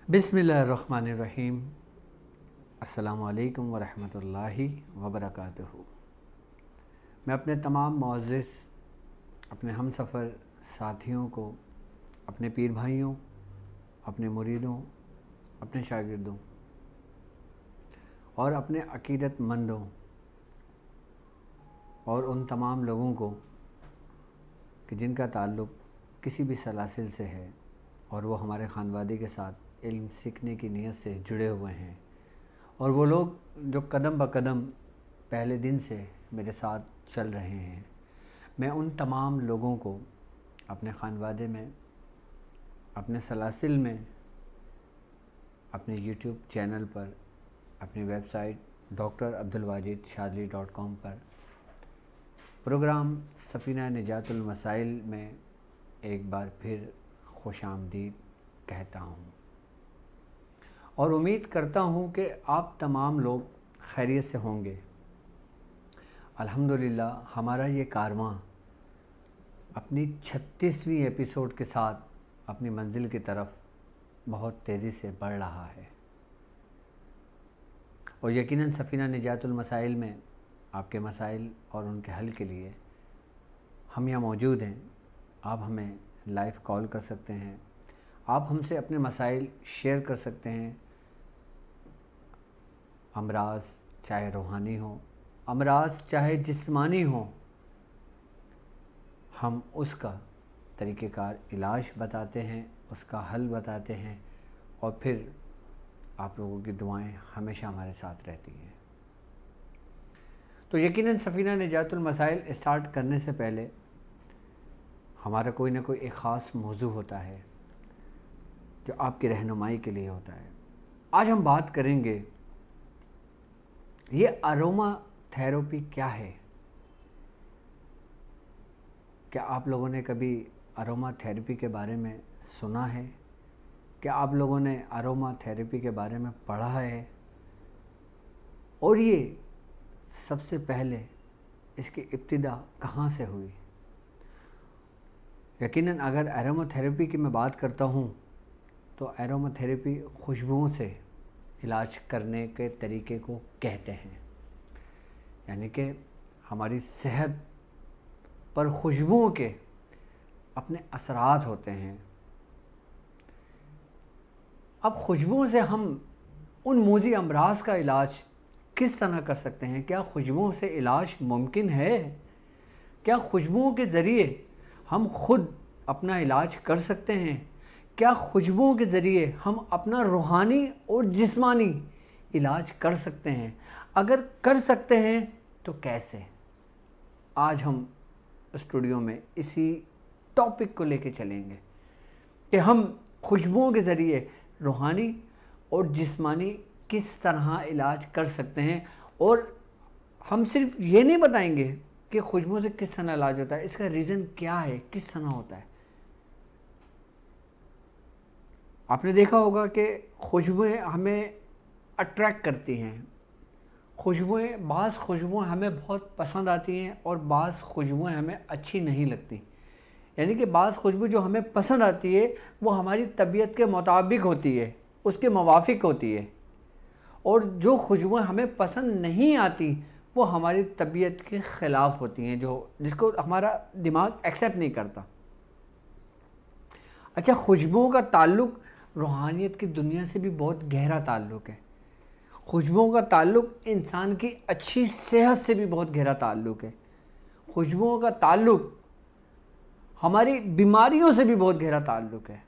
بسم اللہ الرحمن الرحیم۔ السلام علیکم ورحمۃ اللہ وبرکاتہ۔ میں اپنے تمام معزز اپنے ہم سفر ساتھیوں کو، اپنے پیر بھائیوں، اپنے مریدوں، اپنے شاگردوں اور اپنے عقیدت مندوں اور ان تمام لوگوں کو کہ جن کا تعلق کسی بھی سلاسل سے ہے اور وہ ہمارے خانوادے کے ساتھ علم سیکھنے کی نیت سے جڑے ہوئے ہیں، اور وہ لوگ جو قدم بقدم پہلے دن سے میرے ساتھ چل رہے ہیں، میں ان تمام لوگوں کو اپنے خانوادے میں، اپنے سلاسل میں، اپنے یوٹیوب چینل پر، اپنی ویب سائٹ drabdulwajidshadli.com پر، پروگرام سفینہ نجات المسائل میں ایک بار پھر خوش آمدید کہتا ہوں، اور امید کرتا ہوں کہ آپ تمام لوگ خیریت سے ہوں گے۔ الحمدللہ ہمارا یہ کارواں اپنی 36ویں ایپیسوڈ کے ساتھ اپنی منزل کی طرف بہت تیزی سے بڑھ رہا ہے، اور یقیناً سفینہ نجات المسائل میں آپ کے مسائل اور ان کے حل کے لیے ہم یہاں موجود ہیں۔ آپ ہمیں لائیو کال کر سکتے ہیں، آپ ہم سے اپنے مسائل شیئر کر سکتے ہیں، امراض چاہے روحانی ہوں، امراض چاہے جسمانی ہوں، ہم اس کا طریقہ کار علاج بتاتے ہیں، اس کا حل بتاتے ہیں، اور پھر آپ لوگوں کی دعائیں ہمیشہ ہمارے ساتھ رہتی ہیں۔ تو یقیناً سفینہ نجات المسائل اسٹارٹ کرنے سے پہلے ہمارا کوئی نہ کوئی ایک خاص موضوع ہوتا ہے جو آپ کی رہنمائی کے لیے ہوتا ہے۔ آج ہم بات کریں گے یہ اروما تھیراپی کیا ہے۔ کیا آپ لوگوں نے کبھی اروما تھیراپی کے بارے میں سنا ہے؟ کیا آپ لوگوں نے اروما تھیراپی کے بارے میں پڑھا ہے؟ اور یہ سب سے پہلے اس کی ابتدا کہاں سے ہوئی؟ یقیناً اگر اروما تھیراپی کی میں بات کرتا ہوں تو اروما تھیراپی خوشبوؤں سے علاج کرنے کے طریقے کو کہتے ہیں، یعنی کہ ہماری صحت پر خوشبوؤں کے اپنے اثرات ہوتے ہیں۔ اب خوشبوؤں سے ہم ان موذی امراض کا علاج کس طرح کر سکتے ہیں؟ کیا خوشبوؤں سے علاج ممکن ہے؟ کیا خوشبوؤں کے ذریعے ہم خود اپنا علاج کر سکتے ہیں؟ کیا خوشبوؤں کے ذریعے ہم اپنا روحانی اور جسمانی علاج کر سکتے ہیں؟ اگر کر سکتے ہیں تو کیسے؟ آج ہم اسٹوڈیو میں اسی ٹاپک کو لے کے چلیں گے کہ ہم خوشبوؤں کے ذریعے روحانی اور جسمانی کس طرح علاج کر سکتے ہیں، اور ہم صرف یہ نہیں بتائیں گے کہ خوشبوؤں سے کس طرح علاج ہوتا ہے، اس کا ریزن کیا ہے، کس طرح ہوتا ہے۔ آپ نے دیکھا ہوگا کہ خوشبوئیں ہمیں اٹریکٹ کرتی ہیں، بعض خوشبوئیں ہمیں بہت پسند آتی ہیں اور بعض خوشبوئیں ہمیں اچھی نہیں لگتی، یعنی کہ بعض خوشبو جو ہمیں پسند آتی ہے وہ ہماری طبیعت کے مطابق ہوتی ہے، اس کے موافق ہوتی ہے، اور جو خوشبوئیں ہمیں پسند نہیں آتی وہ ہماری طبیعت کے خلاف ہوتی ہیں، جس کو ہمارا دماغ ایکسیپٹ نہیں کرتا۔ اچھا، خوشبوؤں کا تعلق روحانیت کی دنیا سے بھی بہت گہرا تعلق ہے۔ خوشبوؤں کا تعلق انسان کی اچھی صحت سے بھی بہت گہرا تعلق ہے۔ خوشبوؤں کا تعلق ہماری بیماریوں سے بھی بہت گہرا تعلق ہے۔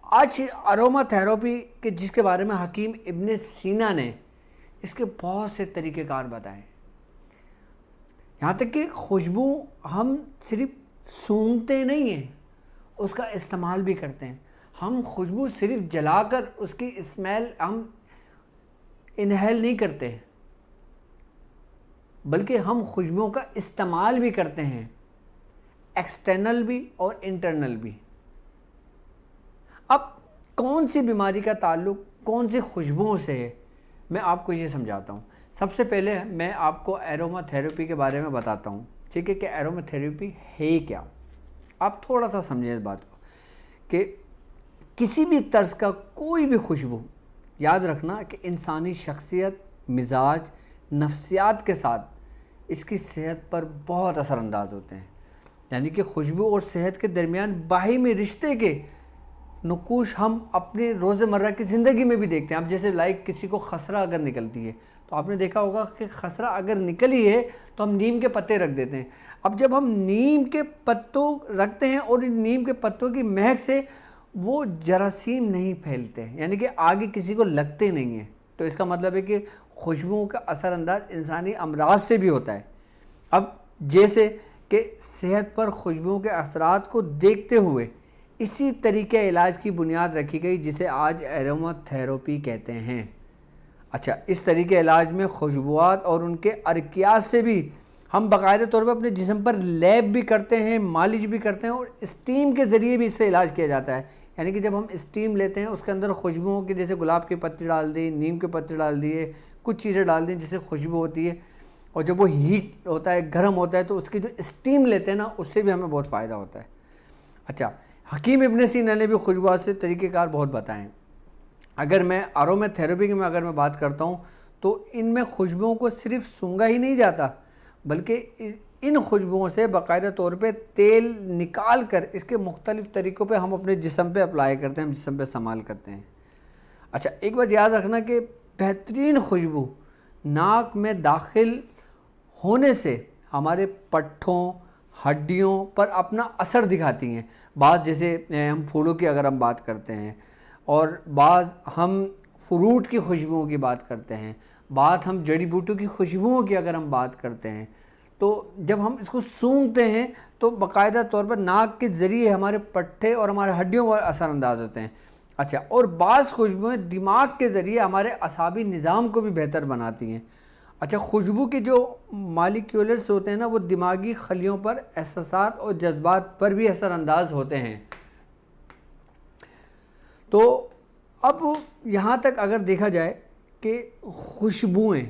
آج اروما تھیراپی کے جس کے بارے میں حکیم ابن سینا نے اس کے بہت سے طریقہ کار بتائے، یہاں تک کہ خوشبو ہم صرف سونگھتے نہیں ہیں، اس کا استعمال بھی کرتے ہیں۔ ہم خوشبو صرف جلا کر اس کی اسمیل ہم انہیل نہیں کرتے، بلکہ ہم خوشبوؤں کا استعمال بھی کرتے ہیں، ایکسٹرنل بھی اور انٹرنل بھی۔ اب کون سی بیماری کا تعلق کون سی خوشبوؤں سے ہے، میں آپ کو یہ سمجھاتا ہوں۔ سب سے پہلے میں آپ کو اروما تھیراپی کے بارے میں بتاتا ہوں، ٹھیک ہے، کہ اروما تھیراپی ہے کیا۔ آپ تھوڑا سا سمجھیں اس بات کو کہ کسی بھی طرز کا کوئی بھی خوشبو، یاد رکھنا کہ انسانی شخصیت، مزاج، نفسیات کے ساتھ اس کی صحت پر بہت اثر انداز ہوتے ہیں. یعنی کہ خوشبو اور صحت کے درمیان باہمی رشتے کے نقوش ہم اپنے روزمرہ کی زندگی میں بھی دیکھتے ہیں. اب جیسے کسی کو خسرہ اگر نکلتی ہے تو آپ نے دیکھا ہوگا کہ خسرہ اگر نکلی ہے تو ہم نیم کے پتے رکھ دیتے ہیں. اب جب ہم نیم کے پتوں رکھتے ہیں اور ان نیم کے پتوں کی مہک سے وہ جراثیم نہیں پھیلتے، یعنی کہ آگے کسی کو لگتے نہیں ہیں. تو اس کا مطلب ہے کہ خوشبوؤں کا اثر انداز انسانی امراض سے بھی ہوتا ہے. اب جیسے کہ صحت پر خوشبوؤں کے اثرات کو دیکھتے ہوئے اسی طریقہ علاج کی بنیاد رکھی گئی جسے آج ایروما تھیراپی کہتے ہیں. اچھا، اس طریقے علاج میں خوشبوات اور ان کے ارکیات سے بھی ہم باقاعدہ طور پر اپنے جسم پر لیپ بھی کرتے ہیں، مالش بھی کرتے ہیں، اور اسٹیم کے ذریعے بھی اس سے علاج کیا جاتا ہے. یعنی کہ جب ہم اسٹیم لیتے ہیں اس کے اندر خوشبوؤں کے جیسے گلاب کے پتے ڈال دی، نیم کے پتے ڈال دیے، کچھ چیزیں ڈال دیں جس سے خوشبو ہوتی ہے، اور جب وہ ہیٹ ہوتا ہے، گرم ہوتا ہے، تو اس کی جو اسٹیم لیتے ہیں نا، اس سے بھی ہمیں بہت فائدہ ہوتا ہے. اچھا، حکیم ابن سینا نے بھی خوشبوات سے طریقہ کار بہت بتائے ہیں. اگر میں اروما تھیراپی کی اگر میں بات کرتا ہوں تو ان میں خوشبوؤں کو صرف سونگا ہی نہیں جاتا، بلکہ ان خوشبوؤں سے باقاعدہ طور پہ تیل نکال کر اس کے مختلف طریقوں پہ ہم اپنے جسم پہ اپلائی کرتے ہیں، ہم جسم پہ استعمال کرتے ہیں. اچھا، ایک بات یاد رکھنا کہ بہترین خوشبو ناک میں داخل ہونے سے ہمارے پٹھوں، ہڈیوں پر اپنا اثر دکھاتی ہیں. بعض جیسے ہم پھولوں کی اگر ہم بات کرتے ہیں، اور بعض ہم فروٹ کی خوشبوؤں کی بات کرتے ہیں، بعض ہم جڑی بوٹیوں کی خوشبوؤں کی اگر ہم بات کرتے ہیں، تو جب ہم اس کو سونگھتے ہیں تو باقاعدہ طور پر ناک کے ذریعے ہمارے پٹھے اور ہمارے ہڈیوں پر اثر انداز ہوتے ہیں. اچھا، اور بعض خوشبوئیں دماغ کے ذریعے ہمارے اعصابی نظام کو بھی بہتر بناتی ہیں. اچھا، خوشبو کے جو مالیکیولرز ہوتے ہیں نا، وہ دماغی خلیوں پر احساسات اور جذبات پر بھی اثر انداز ہوتے ہیں. تو اب یہاں تک اگر دیکھا جائے کہ خوشبوئیں،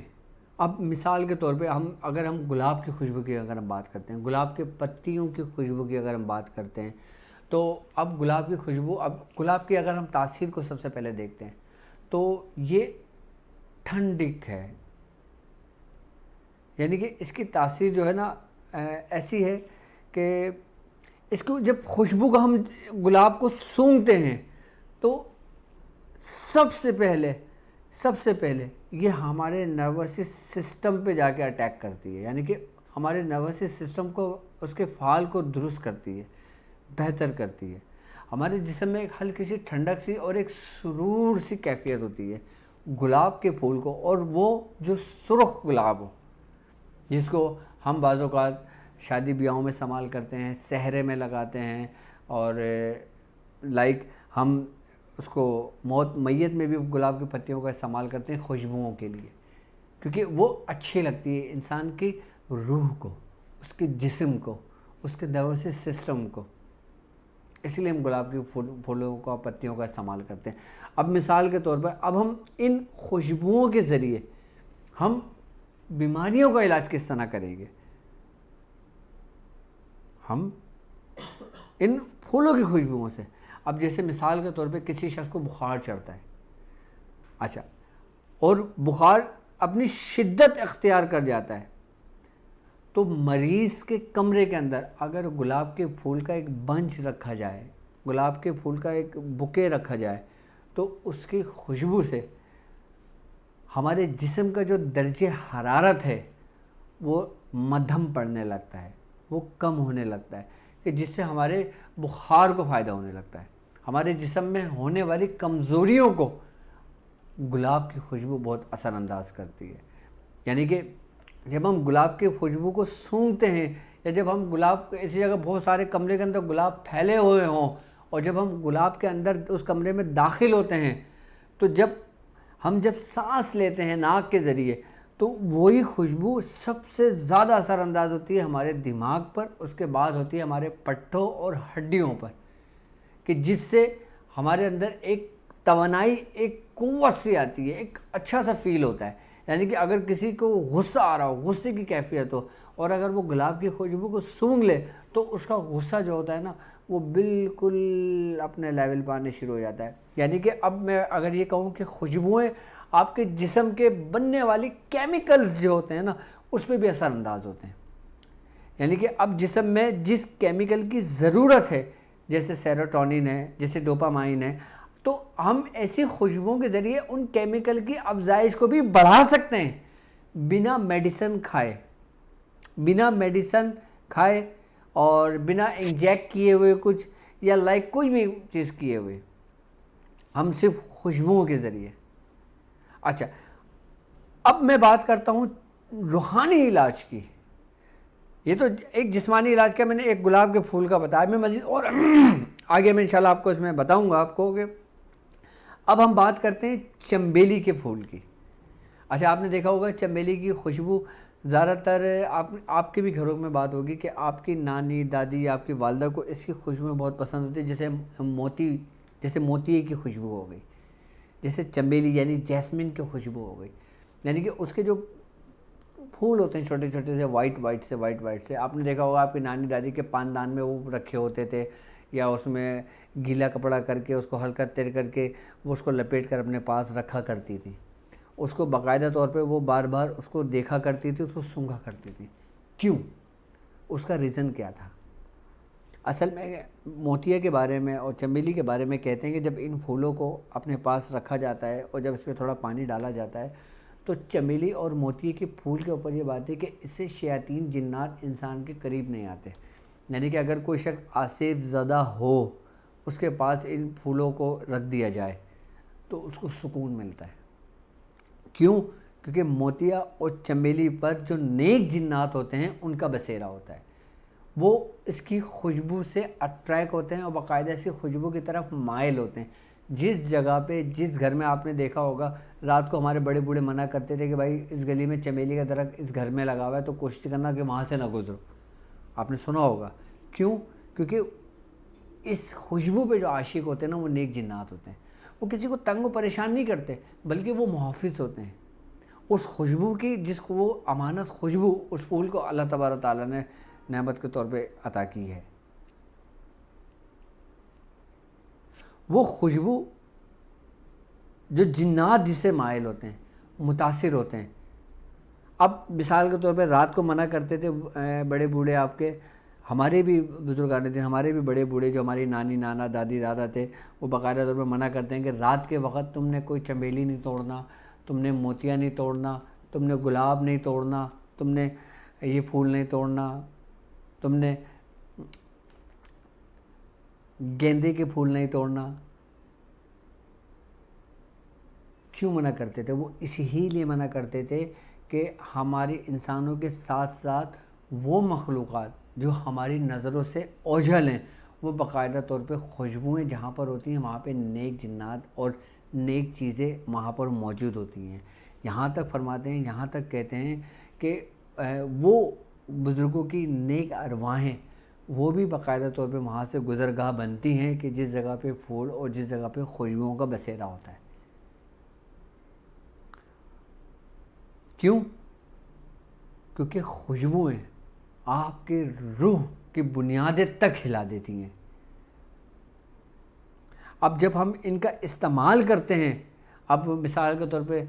اب مثال کے طور پہ اگر ہم گلاب کی خوشبو کی اگر ہم بات کرتے ہیں، گلاب کے پتیوں کی خوشبو کی اگر ہم بات کرتے ہیں، تو اب گلاب کی خوشبو، اب گلاب کی اگر ہم تاثیر کو سب سے پہلے دیکھتے ہیں تو یہ ٹھنڈک ہے. یعنی کہ اس کی تاثیر جو ہے نا ایسی ہے کہ اس کو جب خوشبو کا ہم گلاب کو سونگھتے ہیں تو سب سے پہلے یہ ہمارے نروس سسٹم پہ جا کے اٹیک کرتی ہے. یعنی کہ ہمارے نروس سسٹم کو، اس کے فعال کو درست کرتی ہے، بہتر کرتی ہے. ہمارے جسم میں ایک ہلکی سی ٹھنڈک سی اور ایک سرور سی کیفیت ہوتی ہے گلاب کے پھول کو، اور وہ جو سرخ گلاب ہو، جس کو ہم بعض اوقات شادی بیاہوں میں استعمال کرتے ہیں، سہرے میں لگاتے ہیں، اور ہم اس کو میت میں بھی گلاب کی پتیوں کا استعمال کرتے ہیں خوشبوؤں کے لیے، کیونکہ وہ اچھی لگتی ہے انسان کی روح کو، اس کے جسم کو، اس کے نروس سسٹم کو. اس لیے ہم گلاب کی پھولوں کا، پتیوں کا استعمال کرتے ہیں. اب مثال کے طور پر اب ہم ان خوشبوؤں کے ذریعے ہم بیماریوں کا علاج کس طرح کریں گے؟ ہم ان پھولوں کی خوشبوؤں سے، اب جیسے مثال کے طور پہ کسی شخص کو بخار چڑھتا ہے، اچھا، اور بخار اپنی شدت اختیار کر جاتا ہے، تو مریض کے کمرے کے اندر اگر گلاب کے پھول کا ایک بنچ رکھا جائے، گلاب کے پھول کا ایک بکے رکھا جائے، تو اس کی خوشبو سے ہمارے جسم کا جو درجہ حرارت ہے وہ مدھم پڑنے لگتا ہے، وہ کم ہونے لگتا ہے، کہ جس سے ہمارے بخار کو فائدہ ہونے لگتا ہے. ہمارے جسم میں ہونے والی کمزوریوں کو گلاب کی خوشبو بہت اثر انداز کرتی ہے. یعنی کہ جب ہم گلاب کی خوشبو کو سونگھتے ہیں، یا جب ہم گلاب ایسی جگہ بہت سارے کمرے کے اندر گلاب پھیلے ہوئے ہوں، اور جب ہم گلاب کے اندر اس کمرے میں داخل ہوتے ہیں، تو جب سانس لیتے ہیں ناک کے ذریعے، تو وہی خوشبو سب سے زیادہ اثر انداز ہوتی ہے ہمارے دماغ پر، اس کے بعد ہوتی ہے ہمارے پٹھوں اور ہڈیوں پر، کہ جس سے ہمارے اندر ایک توانائی، ایک قوت سی آتی ہے، ایک اچھا سا فیل ہوتا ہے. یعنی کہ اگر کسی کو غصہ آ رہا ہو، غصے کی کیفیت ہو، اور اگر وہ گلاب کی خوشبو کو سونگھ لے تو اس کا غصہ جو ہوتا ہے نا وہ بالکل اپنے لیول پہ آنے شروع ہو جاتا ہے. یعنی کہ اب میں اگر یہ کہوں کہ خوشبوئیں آپ کے جسم کے بننے والی کیمیکلز جو ہوتے ہیں نا اس پہ بھی اثر انداز ہوتے ہیں. یعنی کہ اب جسم میں جس کیمیکل کی ضرورت ہے جیسے سیروٹونین ہے، جیسے ڈوپامائن ہے، تو ہم ایسی خوشبوؤں کے ذریعے ان کیمیکل کی افزائش کو بھی بڑھا سکتے ہیں بنا میڈیسن کھائے اور بنا انجیکٹ کیے ہوئے کچھ یا کوئی بھی چیز کیے ہوئے، ہم صرف خوشبوؤں کے ذریعے. اچھا اب میں بات کرتا ہوں روحانی علاج کی. یہ تو ایک جسمانی علاج کا میں نے ایک گلاب کے پھول کا بتایا، میں مزید اور آگے میں انشاءاللہ آپ کو اس میں بتاؤں گا آپ کو. کہ اب ہم بات کرتے ہیں چنبیلی کے پھول کی. اچھا آپ نے دیکھا ہوگا چنبیلی کی خوشبو زیادہ تر آپ کے بھی گھروں میں بات ہوگی کہ آپ کی نانی دادی آپ کی والدہ کو اس کی خوشبو بہت پسند ہوتی ہے. جیسے موتی کی خوشبو ہو گئی، جیسے چنبیلی یعنی جیسمین کی خوشبو ہو گئی. یعنی کہ اس کے جو پھول ہوتے ہیں چھوٹے چھوٹے سے وائٹ سے آپ نے دیکھا ہوگا آپ کی نانی دادی کے پاندان میں وہ رکھے ہوتے تھے، یا اس میں گیلا کپڑا کر کے اس کو ہلکا تیر کر کے وہ اس کو لپیٹ کر اپنے پاس رکھا کرتی تھی. اس کو باقاعدہ طور پہ وہ بار بار اس کو دیکھا کرتی تھی، اس کو سونگھا کرتی تھی. کیوں؟ اس کا ریزن کیا تھا؟ اصل میں موتیا کے بارے میں اور چنبیلی کے بارے میں کہتے ہیں کہ جب ان پھولوں کو اپنے پاس رکھا جاتا ہے اور جب اس میں تھوڑا پانی ڈالا جاتا ہے تو چنبیلی اور موتی کے پھول کے اوپر یہ بات ہے کہ اس سے شیاطین جنات انسان کے قریب نہیں آتے. یعنی کہ اگر کوئی شخص آصف زدہ ہو اس کے پاس ان پھولوں کو رکھ دیا جائے تو اس کو سکون ملتا ہے. کیوں؟ کیونکہ موتیا اور چنبیلی پر جو نیک جنات ہوتے ہیں ان کا بسیرا ہوتا ہے. وہ اس کی خوشبو سے اٹریکٹ ہوتے ہیں اور باقاعدہ اس کی خوشبو کی طرف مائل ہوتے ہیں. جس جگہ پہ جس گھر میں آپ نے دیکھا ہوگا رات کو ہمارے بڑے بوڑھے منع کرتے تھے کہ بھائی اس گلی میں چنبیلی کا درخت اس گھر میں لگا ہوا ہے تو کوشش کرنا کہ وہاں سے نہ گزرو. آپ نے سنا ہوگا. کیوں؟ کیونکہ اس خوشبو پہ جو عاشق ہوتے ہیں نا وہ نیک جنات ہوتے ہیں. وہ کسی کو تنگ و پریشان نہیں کرتے بلکہ وہ محافظ ہوتے ہیں اس خوشبو کی جس کو وہ امانت خوشبو اس پھول کو اللہ تبارک تعالیٰ نے نعمت کے طور پہ عطا کی ہے. وہ خوشبو جو جنات جسے مائل ہوتے ہیں متاثر ہوتے ہیں. اب مثال کے طور پہ رات کو منع کرتے تھے بڑے بوڑھے آپ کے، ہمارے بھی بزرگان دین، ہمارے بھی بڑے بوڑھے جو ہماری نانی نانا دادی دادا تھے وہ باقاعدہ طور پہ منع کرتے ہیں کہ رات کے وقت تم نے کوئی چنبیلی نہیں توڑنا، تم نے موتیا نہیں توڑنا، تم نے گلاب نہیں توڑنا، تم نے یہ پھول نہیں توڑنا، تم نے گیندے کے پھول نہیں توڑنا. کیوں منع کرتے تھے؟ وہ اسی لیے منع کرتے تھے کہ ہماری انسانوں کے ساتھ ساتھ وہ مخلوقات جو ہماری نظروں سے اوجھل ہیں وہ باقاعدہ طور پہ خوشبوئیں جہاں پر ہوتی ہیں وہاں پہ نیک جنات اور نیک چیزیں وہاں پر موجود ہوتی ہیں. یہاں تک فرماتے ہیں، یہاں تک کہتے ہیں کہ وہ بزرگوں کی نیک ارواحیں وہ بھی باقاعدہ طور پہ وہاں سے گزرگاہ بنتی ہیں کہ جس جگہ پہ پھول اور جس جگہ پہ خوشبوؤں کا بسیرا ہوتا ہے. کیوں؟ کیونکہ خوشبوئیں آپ کے روح کی بنیادیں تک ہلا دیتی ہیں. اب جب ہم ان کا استعمال کرتے ہیں، اب مثال کے طور پہ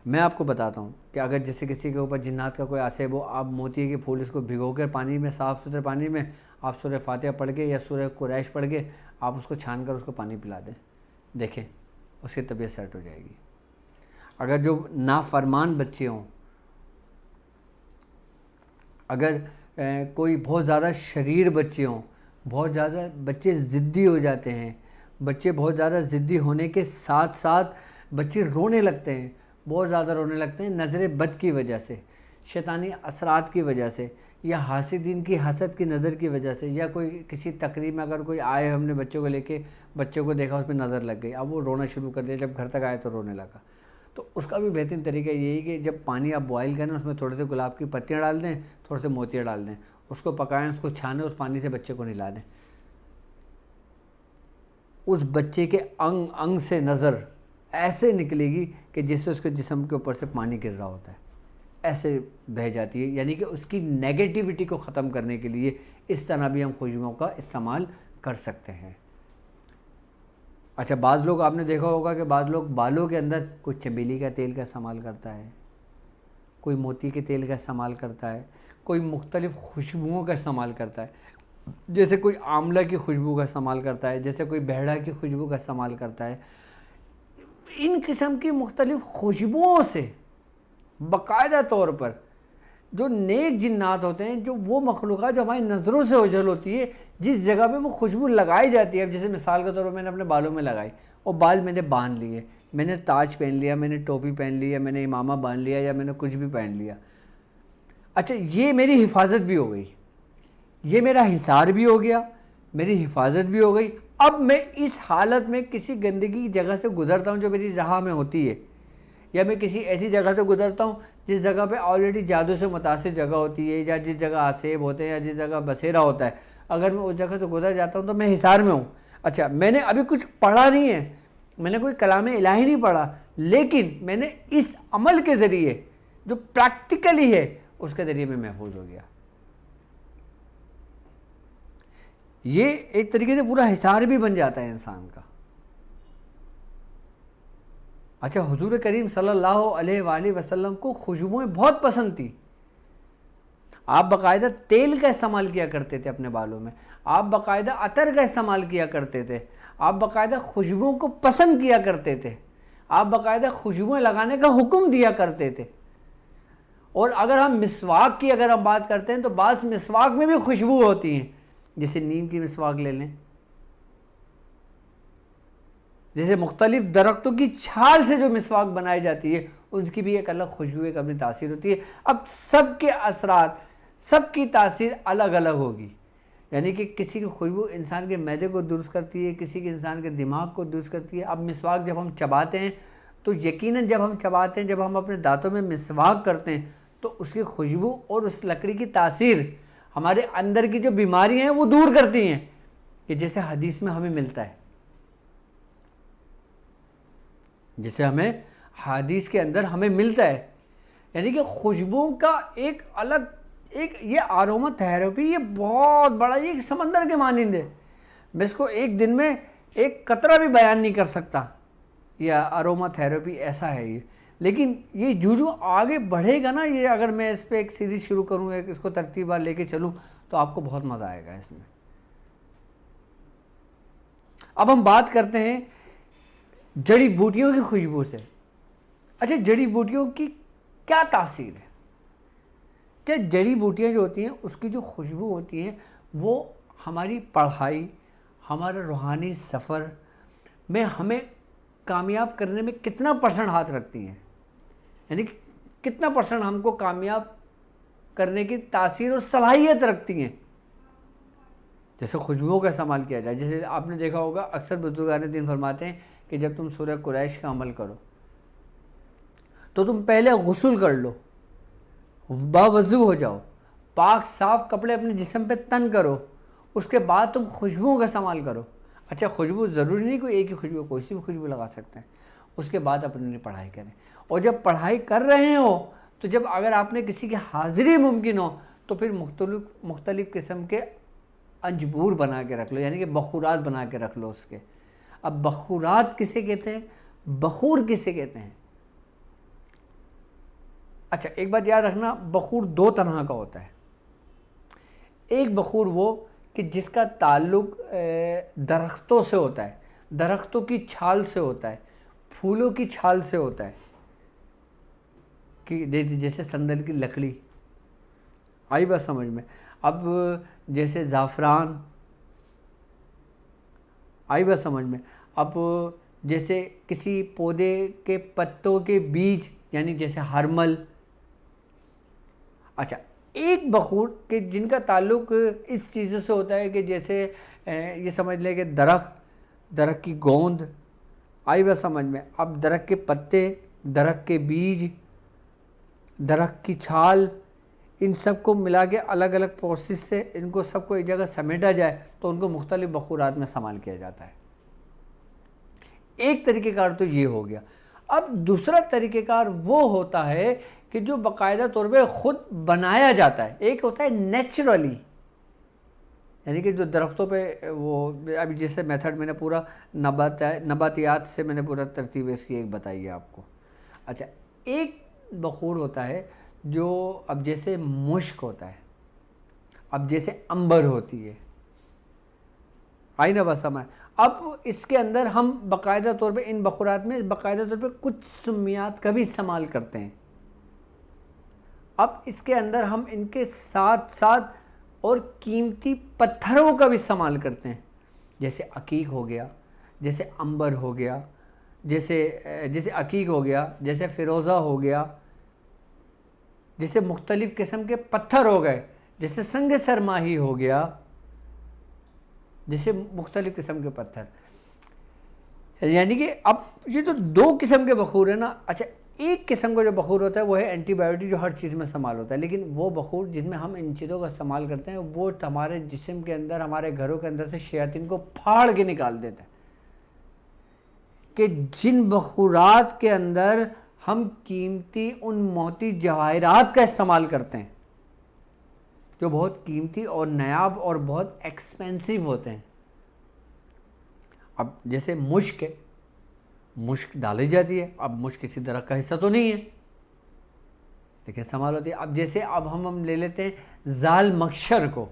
میں آپ کو بتاتا ہوں کہ اگر جیسے کسی کے اوپر جنات کا کوئی عصب ہو، آپ موتی کے پھول اس کو بھگو کر پانی میں، صاف ستھرے پانی میں آپ سورہ فاتحہ پڑھ کے یا سورہ قریش پڑھ کے آپ اس کو چھان کر اس کو پانی پلا دیں، دیکھیں اس کی طبیعت سیٹ ہو جائے گی. اگر جو نافرمان بچے ہوں، اگر کوئی بہت زیادہ شریر بچے ہوں، بہت زیادہ بچے ضدی ہو جاتے ہیں، بچے بہت زیادہ ضدی ہونے کے ساتھ ساتھ بچے رونے لگتے ہیں، بہت زیادہ رونے لگتے ہیں نظر بد کی وجہ سے، شیطانی اثرات کی وجہ سے، یا حاسدین کی حسد کی نظر کی وجہ سے، یا کوئی کسی تقریب میں اگر کوئی آئے ہم نے بچوں کو لے کے بچوں کو دیکھا اس پہ نظر لگ گئی، اب وہ رونا شروع کر دیا، جب گھر تک آئے تو رونے لگا. تو اس کا بھی بہترین طریقہ یہی کہ جب پانی آپ بوائل کریں اس میں تھوڑے سے گلاب کی پتیاں ڈال دیں، تھوڑے سے موتیاں ڈال دیں، اس کو پکائیں، اس کو چھانیں، اس پانی سے بچے کو نلا دیں. اس بچے کے انگ انگ سے نظر ایسے نکلے گی کہ جس سے اس کے جسم کے اوپر سے پانی گر رہا ہوتا ہے. ایسے بہہ جاتی ہے، یعنی کہ اس کی نیگیٹیوٹی کو ختم کرنے کے لیے اس طرح بھی ہم خوشبوؤں کا استعمال کر سکتے ہیں۔ اچھا، بعض لوگ آپ نے دیکھا ہوگا کہ بعض لوگ بالوں کے اندر کوئی چمیلی کا تیل کا استعمال کرتا ہے، کوئی موتی کے تیل کا استعمال کرتا ہے، کوئی مختلف خوشبوؤں کا استعمال کرتا ہے، جیسے کوئی آملہ کی خوشبو کا استعمال کرتا ہے، جیسے کوئی بہڑا کی خوشبو کا استعمال کرتا ہے۔ ان قسم کی مختلف خوشبوؤں سے باقاعدہ طور پر جو نیک جنات ہوتے ہیں، جو وہ مخلوقات جو ہماری نظروں سے اوجھل ہوتی ہے، جس جگہ پہ وہ خوشبو لگائی جاتی ہے، جیسے مثال کے طور پر میں نے اپنے بالوں میں لگائی اور بال میں نے باندھ لیے، میں نے تاج پہن لیا، میں نے ٹوپی پہن لی، یا میں نے امامہ باندھ لیا، یا میں نے کچھ بھی پہن لیا۔ اچھا، یہ میری حفاظت بھی ہو گئی، یہ میرا حصار بھی ہو گیا، میری حفاظت بھی ہو گئی۔ اب میں اس حالت میں کسی گندگی کی جگہ سے گزرتا ہوں جو میری راہ میں ہوتی ہے، یا میں کسی ایسی جگہ سے گزرتا ہوں جس جگہ پہ آلریڈی جادو سے متاثر جگہ ہوتی ہے، یا جس جگہ آسیب ہوتے ہیں، یا جس جگہ بسیرا ہوتا ہے، اگر میں اس جگہ سے گزر جاتا ہوں تو میں حصار میں ہوں۔ اچھا، میں نے ابھی کچھ پڑھا نہیں ہے، میں نے کوئی کلام الہی نہیں پڑھا، لیکن میں نے اس عمل کے ذریعے جو پریکٹیکلی ہے اس کے ذریعے میں محفوظ ہو گیا۔ یہ ایک طریقے سے پورا حصار بھی بن جاتا ہے انسان کا۔ اچھا، حضور کریم صلی اللہ علیہ وآلہ وسلم کو خوشبوئیں بہت پسند تھی۔ آپ باقاعدہ تیل کا استعمال کیا کرتے تھے اپنے بالوں میں، آپ باقاعدہ عطر کا استعمال کیا کرتے تھے، آپ باقاعدہ خوشبوؤں کو پسند کیا کرتے تھے، آپ باقاعدہ خوشبوئیں لگانے کا حکم دیا کرتے تھے۔ اور اگر ہم مسواک کی اگر ہم بات کرتے ہیں تو بعض مسواک میں بھی خوشبو ہوتی ہیں، جیسے نیم کی مسواک لے لیں، جیسے مختلف درختوں کی چھال سے جو مسواک بنائی جاتی ہے ان کی بھی ایک الگ خوشبو، ایک اپنی تاثیر ہوتی ہے۔ اب سب کے اثرات، سب کی تاثیر الگ الگ ہوگی، یعنی کہ کسی کی خوشبو انسان کے معدے کو درست کرتی ہے، کسی کے انسان کے دماغ کو درست کرتی ہے۔ اب مسواک جب ہم چباتے ہیں تو یقیناً جب ہم چباتے ہیں، جب ہم اپنے دانتوں میں مسواک کرتے ہیں تو اس کی خوشبو اور اس لکڑی کی تاثیر ہمارے اندر کی جو بیماریاں ہیں وہ دور کرتی ہیں، کہ جیسے حدیث میں ہمیں ملتا ہے، جسے ہمیں حدیث کے اندر ہمیں ملتا ہے، یعنی کہ خوشبوؤں کا ایک الگ یہ آروما تھراپی، یہ بہت بڑا، یہ سمندر کے مانند ہے۔ میں اس کو ایک دن میں ایک قطرہ بھی بیان نہیں کر سکتا، یہ آروما تھراپی ایسا ہے یہ۔ لیکن یہ جو آگے بڑھے گا نا، یہ اگر میں اس پہ ایک سیریز شروع کروں، اس کو ترتیب وار لے کے چلوں تو آپ کو بہت مزہ آئے گا اس میں۔ اب ہم بات کرتے ہیں جڑی بوٹیوں کی خوشبو سے۔ اچھا، جڑی بوٹیوں کی کیا تاثیر ہے؟ کہ جڑی بوٹیاں جو ہوتی ہیں اس کی جو خوشبو ہوتی ہیں وہ ہماری پڑھائی، ہمارا روحانی سفر میں ہمیں کامیاب کرنے میں کتنا پرسنٹ ہاتھ رکھتی ہیں، یعنی کتنا پرسنٹ ہم کو کامیاب کرنے کی تاثیر اور صلاحیت رکھتی ہیں۔ جیسے خوشبوؤں کا استعمال کیا جائے، جیسے آپ نے دیکھا ہوگا اکثر بزرگان دین فرماتے ہیں کہ جب تم سورہ قریش کا عمل کرو تو تم پہلے غسل کر لو، باوضو ہو جاؤ، پاک صاف کپڑے اپنے جسم پہ تن کرو، اس کے بعد تم خوشبوؤں کا استعمال کرو۔ اچھا، خوشبو ضروری نہیں کوئی ایک ہی خوشبو، کوئی سی بھی خوشبو لگا سکتے ہیں۔ اس کے بعد اپنی پڑھائی کریں، اور جب پڑھائی کر رہے ہو تو جب اگر آپ نے کسی کی حاضری ممکن ہو تو پھر مختلف قسم کے انجبور بنا کے رکھ لو، یعنی کہ بخورات بنا کے رکھ لو اس کے۔ اب بخورات کسے کہتے ہیں، بخور کسے کہتے ہیں؟ اچھا، ایک بات یاد رکھنا، بخور دو طرح کا ہوتا ہے۔ ایک بخور وہ کہ جس کا تعلق درختوں سے ہوتا ہے، درختوں کی چھال سے ہوتا ہے، پھولوں کی چھال سے ہوتا ہے، کہ جیسے سندل کی لکڑی، آئی بات سمجھ میں؟ اب جیسے زعفران، آئی بات سمجھ میں؟ اب جیسے کسی پودے کے پتوں کے بیج، یعنی جیسے ہرمل۔ اچھا، ایک بخور کہ جن کا تعلق اس چیزوں سے ہوتا ہے کہ جیسے یہ سمجھ لیں کہ درخت کی گوند، آئی بات سمجھ میں؟ اب درخت کے پتے، درخت کے بیج، درخت کی چھال، ان سب کو ملا کے الگ الگ پروسیس سے ان کو سب کو ایک جگہ سمیٹا جائے تو ان کو مختلف بخورات میں استعمال کیا جاتا ہے۔ ایک طریقہ کار تو یہ ہو گیا۔ اب دوسرا طریقہ کار وہ ہوتا ہے کہ جو باقاعدہ طور پہ خود بنایا جاتا ہے. ایک ہوتا ہے نیچرلی، یعنی کہ جو درختوں پہ وہ ابھی جیسے میتھڈ میں نے پورا نباتیات سے میں نے پورا ترتیب اس کی ایک بتائی ہے آپ کو. اچھا، ایک بخور ہوتا ہے جو اب جیسے مشک ہوتا ہے، اب جیسے امبر ہوتی ہے، آئی نا بس سمجھ. اب اس کے اندر ہم باقاعدہ طور پہ ان بخورات میں باقاعدہ طور پہ کچھ سمیات کا بھی استعمال کرتے ہیں. اب اس کے اندر ہم ان کے ساتھ ساتھ اور قیمتی پتھروں کا بھی استعمال کرتے ہیں، جیسے عقیق ہو گیا، جیسے امبر ہو گیا، جیسے عقیق ہو گیا، جیسے فیروزہ ہو گیا، جیسے مختلف قسم کے پتھر ہو گئے، جیسے سنگ سرماہی ہو گیا، جیسے مختلف قسم کے پتھر. یعنی کہ اب یہ جو دو قسم کے بخور ہیں نا. اچھا، ایک قسم کا جو بخور ہوتا ہے وہ ہے اینٹی بایوٹک، جو ہر چیز میں استعمال ہوتا ہے. لیکن وہ بخور جس میں ہم ان چیزوں کا استعمال کرتے ہیں وہ ہمارے جسم کے اندر، ہمارے گھروں کے اندر سے شیاطین کو پھاڑ کے نکال دیتا ہے. کہ جن بخورات کے اندر ہم قیمتی ان موتی جواہرات کا استعمال کرتے ہیں جو بہت قیمتی اور نایاب اور بہت ایکسپینسیو ہوتے ہیں. اب جیسے مشک ہے، مشک ڈالی جاتی ہے. اب مشک کسی درخت کا حصہ تو نہیں ہے لیکن استعمال ہوتی ہے. اب جیسے اب ہم لے لیتے ہیں زال مکشر کو.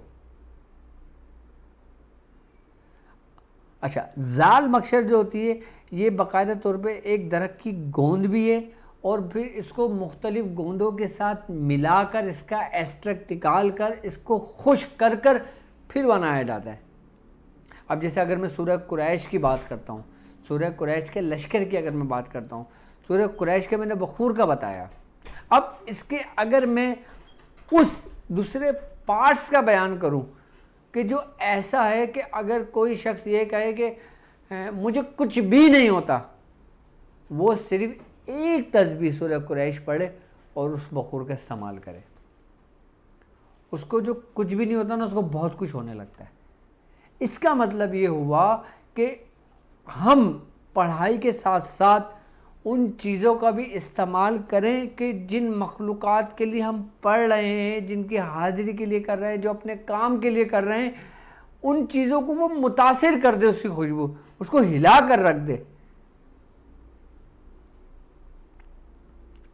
اچھا، زال مکشر جو ہوتی ہے یہ باقاعدہ طور پہ ایک درخت کی گوند بھی ہے، اور پھر اس کو مختلف گوندوں کے ساتھ ملا کر اس کا ایکسٹریکٹ نکال کر اس کو خشک کر کر پھر بنایا جاتا ہے. اب جیسے اگر میں سورہ قریش کی بات کرتا ہوں، سورہ قریش کے لشکر کی اگر میں بات کرتا ہوں، سورہ قریش کے میں نے بخور کا بتایا. اب اس کے اگر میں اس دوسرے پارٹس کا بیان کروں کہ جو ایسا ہے کہ اگر کوئی شخص یہ کہے کہ مجھے کچھ بھی نہیں ہوتا، وہ صرف ایک تسبیح سورہ قریش پڑھے اور اس بخور کا استعمال کرے، اس کو جو کچھ بھی نہیں ہوتا نا اس کو بہت کچھ ہونے لگتا ہے. اس کا مطلب یہ ہوا کہ ہم پڑھائی کے ساتھ ساتھ ان چیزوں کا بھی استعمال کریں کہ جن مخلوقات کے لیے ہم پڑھ رہے ہیں، جن کی حاضری کے لیے کر رہے ہیں، جو اپنے کام کے لیے کر رہے ہیں، ان چیزوں کو وہ متاثر کر دے، اس کی خوشبو اس کو ہلا کر رکھ دے.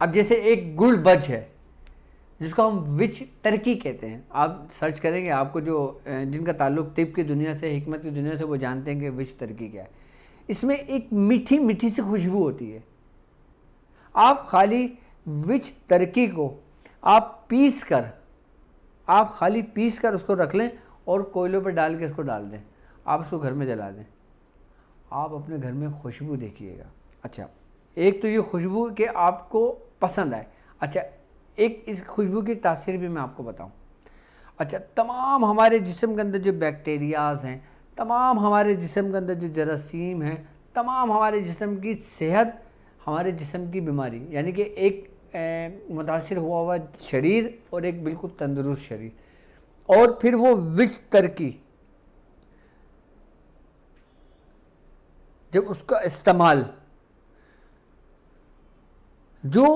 اب جیسے ایک گل بج ہے جس کو ہم وچ ٹرکی کہتے ہیں. آپ سرچ کریں گے، آپ کو جو جن کا تعلق طب کی دنیا سے، حکمت کی دنیا سے، وہ جانتے ہیں کہ وچ ٹرکی کیا ہے. اس میں ایک میٹھی میٹھی سی خوشبو ہوتی ہے. آپ خالی وچ ٹرکی کو آپ خالی پیس کر اس کو رکھ لیں اور کوئلوں پہ ڈال کے اس کو ڈال دیں، آپ اس کو گھر میں جلا دیں، آپ اپنے گھر میں خوشبو دیکھیے گا. اچھا، ایک تو یہ خوشبو کہ آپ کو پسند آئے. اچھا، ایک اس خوشبو کی تاثیر بھی میں آپ کو بتاؤں. اچھا، تمام ہمارے جسم کے اندر جو بیکٹیریاز ہیں، تمام ہمارے جسم کے اندر جو جراثیم ہیں، تمام ہمارے جسم کی صحت، ہمارے جسم کی بیماری، یعنی کہ ایک متاثر ہوا شریر اور ایک بالکل تندرست شریر، اور پھر وہ وچ ترکی جب اس کا استعمال، جو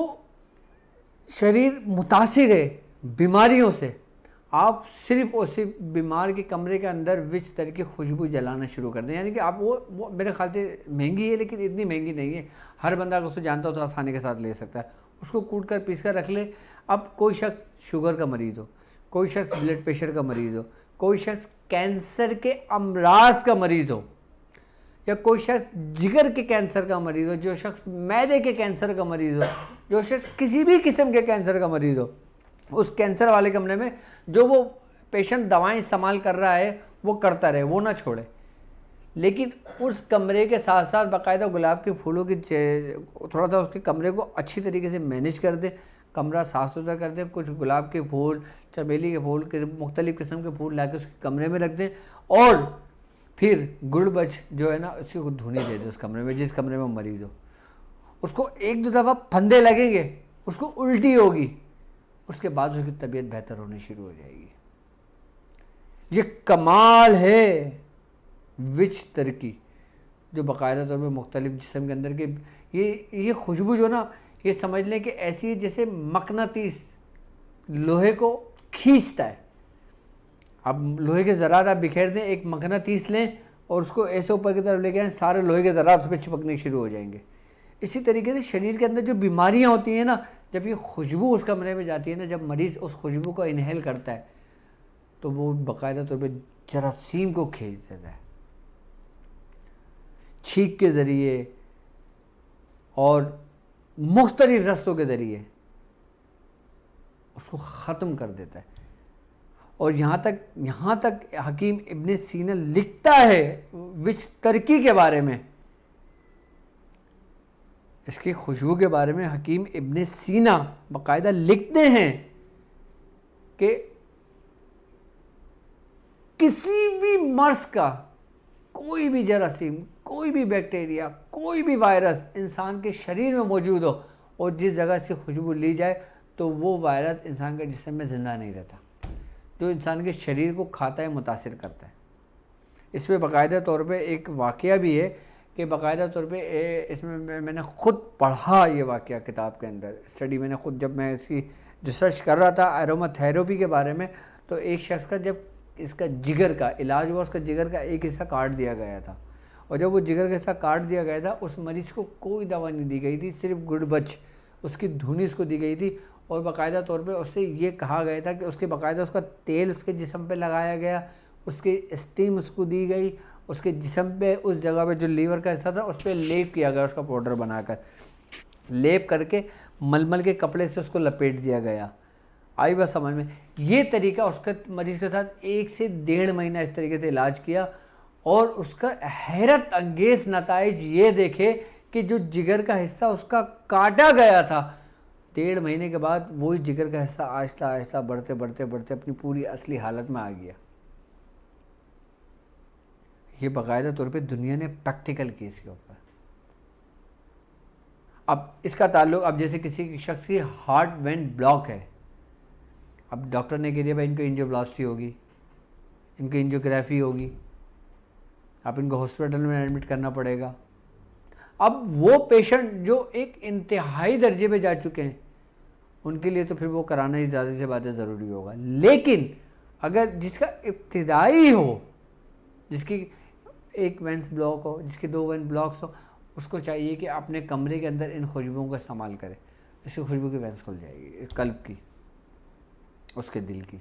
شریر متاثر ہے بیماریوں سے، آپ صرف اور صرف بیمار کے کمرے کے اندر وچ ترکی خوشبو جلانا شروع کر دیں. یعنی کہ آپ وہ میرے خیال سے مہنگی ہے لیکن اتنی مہنگی نہیں ہے، ہر بندہ اگر اسے جانتا ہو تو آسانی کے ساتھ لے سکتا ہے. اس کو کوٹ کر پیس کر رکھ لے. اب کوئی شخص شوگر کا مریض ہو، کوئی شخص بلڈ پریشر کا مریض ہو، کوئی شخص کینسر کے امراض کا مریض ہو، یا کوئی شخص جگر کے کینسر کا مریض ہو، جو شخص معدے کے کینسر کا مریض ہو، جو شخص کسی بھی قسم کے کینسر کا مریض ہو، اس کینسر والے کمرے میں جو وہ پیشنٹ دوائیں استعمال کر رہا ہے وہ کرتا رہے، وہ نہ چھوڑے. لیکن اس کمرے کے ساتھ ساتھ باقاعدہ گلاب کے پھولوں کی تھوڑا سا اس کے کمرے کو اچھی طریقے سے مینیج کر دے، کمرہ صاف ستھرا کر دیں، کچھ گلاب کے پھول، چمیلی کے پھول، مختلف قسم کے پھول لا کے اس کے کمرے میں رکھ دیں، اور پھر گڑ بج جو ہے نا اس کو دھونے دے دیں اس کمرے میں، جس کمرے میں مریض ہو. اس کو ایک دو دفعہ پھندے لگیں گے، اس کو الٹی ہوگی، اس کے بعد اس کی طبیعت بہتر ہونی شروع ہو جائے گی. یہ کمال ہے وچ ترکی جو باقاعدہ طور پہ مختلف جسم کے اندر کے یہ خوشبو جو نا یہ سمجھ لیں کہ ایسی ہے جیسے مقناطیس لوہے کو کھینچتا ہے. اب لوہے کے ذرات آپ بکھیر دیں, ایک مقناطیس لیں اور اس کو ایسے اوپر کی طرف لے کے آئیں, سارے لوہے کے ذرات اس پہ چپکنے شروع ہو جائیں گے. اسی طریقے سے شریر کے اندر جو بیماریاں ہوتی ہیں نا, جب یہ خوشبو اس کمرے میں جاتی ہے نا, جب مریض اس خوشبو کو انہیل کرتا ہے تو وہ باقاعدہ طور پہ جراثیم کو کھینچ دیتا ہے, چھینک کے ذریعے اور مختلف رستوں کے ذریعے اس کو ختم کر دیتا ہے. اور یہاں تک حکیم ابن سینا لکھتا ہے وچ ترکی کے بارے میں, اس کی خوشبو کے بارے میں حکیم ابن سینا باقاعدہ لکھتے ہیں کہ کسی بھی مرض کا کوئی بھی جراثیم, کوئی بھی بیکٹیریا, کوئی بھی وائرس انسان کے شریر میں موجود ہو اور جس جگہ سے خوشبو لی جائے تو وہ وائرس انسان کے جسم میں زندہ نہیں رہتا, جو انسان کے شریر کو کھاتا ہے, متاثر کرتا ہے. اس میں باقاعدہ طور پہ ایک واقعہ بھی ہے کہ باقاعدہ طور پہ اس میں نے خود پڑھا یہ واقعہ کتاب کے اندر, اسٹڈی میں نے خود, جب میں اس کی ریسرچ کر رہا تھا ایروما تھیراپی کے بارے میں, تو ایک شخص کا جب اس کا جگر کا علاج ہوا, اس کا جگر کا ایک حصہ کاٹ دیا گیا تھا, اور جب وہ جگر کا حصہ کاٹ دیا گیا تھا اس مریض کو کوئی دوا نہیں دی گئی تھی, صرف گڑ بچ اس کی دھونی اس کو دی گئی تھی, اور باقاعدہ طور پہ اس سے یہ کہا گیا تھا کہ اس کے باقاعدہ اس کا تیل اس کے جسم پہ لگایا گیا, اس کی اسٹیم اس کو دی گئی, اس کے جسم پہ اس جگہ پہ جو لیور کا حصہ تھا اس پہ لیپ کیا گیا, اس کا پاؤڈر بنا کر لیپ کر کے ململ کے کپڑے سے اس کو لپیٹ دیا گیا. آئی بس سمجھ میں؟ یہ طریقہ اس کے مریض کے ساتھ 1 سے 1.5 مہینہ اس طریقے سے علاج کیا, اور اس کا حیرت انگیز نتائج یہ دیکھے کہ جو جگر کا حصہ اس کا کاٹا گیا تھا, 1.5 مہینے کے بعد وہی جگر کا حصہ آہستہ آہستہ بڑھتے بڑھتے بڑھتے اپنی پوری اصلی حالت میں آ گیا. یہ باقاعدہ طور پہ دنیا نے پریکٹیکل کی اس کے اوپر. اب اس کا تعلق, اب جیسے کسی شخص کی ہارٹ وین بلاک ہے, اب ڈاکٹر نے کہہ دیا بھائی ان کو انجیوپلاسٹی ہوگی, ان کو انجیوگرافی ہوگی, اب ان کو ہاسپٹل میں ایڈمٹ کرنا پڑے گا. اب وہ پیشنٹ جو ایک انتہائی درجے پہ جا چکے ہیں ان کے لیے تو پھر وہ کرانا ہی زیادہ سے زیادہ ضروری ہوگا, لیکن اگر جس کا ابتدائی ہو, جس کی 1 وینس بلاک ہو, جس کے 2 وین بلاکس ہو, اس کو چاہیے کہ اپنے کمرے کے اندر ان خوشبوؤں کا استعمال کرے, اس کی خوشبو کی وینس کھل جائے گی, قلب کی, اس کے دل کی.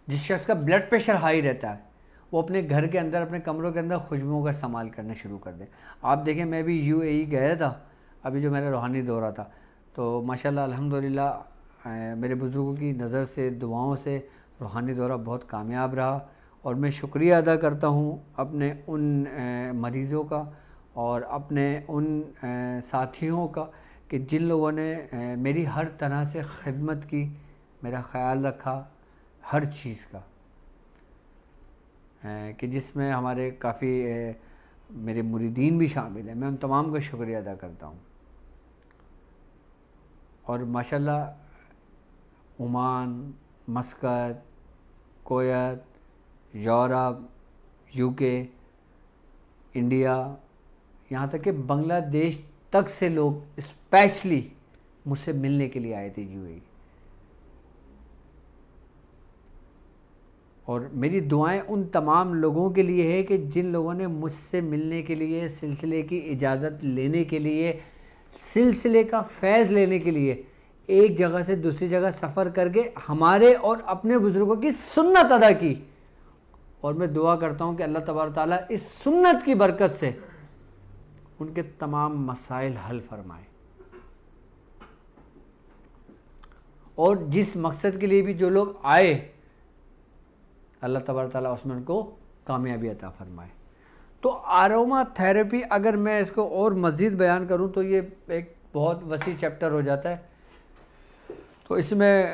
جس شخص کا بلڈ پریشر ہائی رہتا ہے وہ اپنے گھر کے اندر, اپنے کمروں کے اندر خوشبوؤں کا استعمال کرنا شروع کر دیں. آپ دیکھیں میں بھی UAE گیا تھا ابھی جو میرا روحانی دورہ تھا, تو ماشاءاللہ الحمدللہ میرے بزرگوں کی نظر سے, دعاؤں سے روحانی دورہ بہت کامیاب رہا, اور میں شکریہ ادا کرتا ہوں اپنے ان مریضوں کا اور اپنے ان ساتھیوں کا کہ جن لوگوں نے میری ہر طرح سے خدمت کی, میرا خیال رکھا ہر چیز کا, کہ جس میں ہمارے کافی میرے مریدین بھی شامل ہیں. میں ان تمام کا شکریہ ادا کرتا ہوں. اور ماشاءاللہ Oman, Muscat, Kuwait, Europe, UK, India, یہاں تک کہ بنگلہ دیش تک سے لوگ اسپیشلی مجھ سے ملنے کے لیے آئے تھے UAE. اور میری دعائیں ان تمام لوگوں کے لیے ہے کہ جن لوگوں نے مجھ سے ملنے کے لیے, سلسلے کی اجازت لینے کے لیے, سلسلے کا فیض لینے کے لیے ایک جگہ سے دوسری جگہ سفر کر کے ہمارے اور اپنے بزرگوں کی سنت ادا کی. اور میں دعا کرتا ہوں کہ اللہ تبارک تعالیٰ اس سنت کی برکت سے ان کے تمام مسائل حل فرمائے, اور جس مقصد کے لیے بھی جو لوگ آئے اللہ تبارک تعالیٰ اس میں ان کو کامیابی عطا فرمائے. تو آروما تھیراپی اگر میں اس کو اور مزید بیان کروں تو یہ ایک بہت وسیع چیپٹر ہو جاتا ہے. تو اس میں